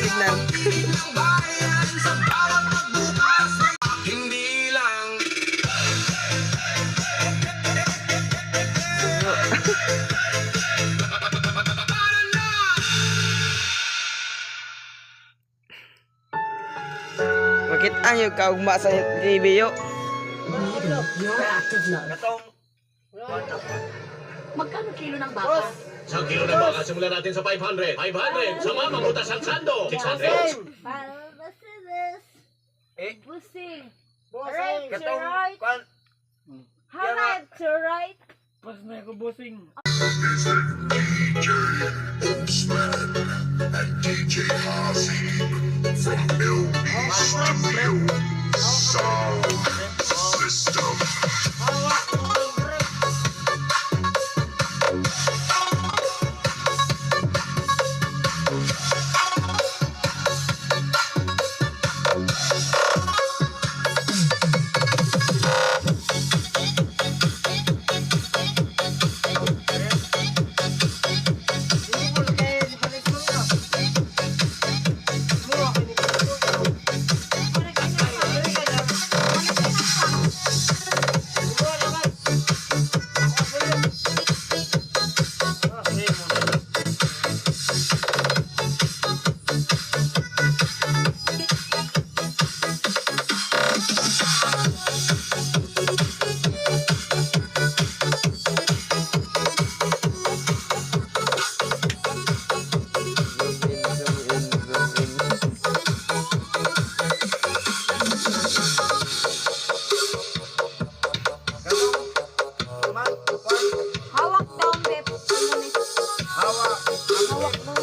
titignan. Hindi lang Makita nyo kaugma sa TV yo. You're active now. Magkano kilo ng baka? Sa kilo na baka, simulan natin sa 500. 500. Sa mama, butas ang sando. 600. Busing. Bossing. Katong, how much to right? Pas na ako bossing. DJ Ozzy from LB Studio Sound System. Hawak daw, Beb. Hawak mo.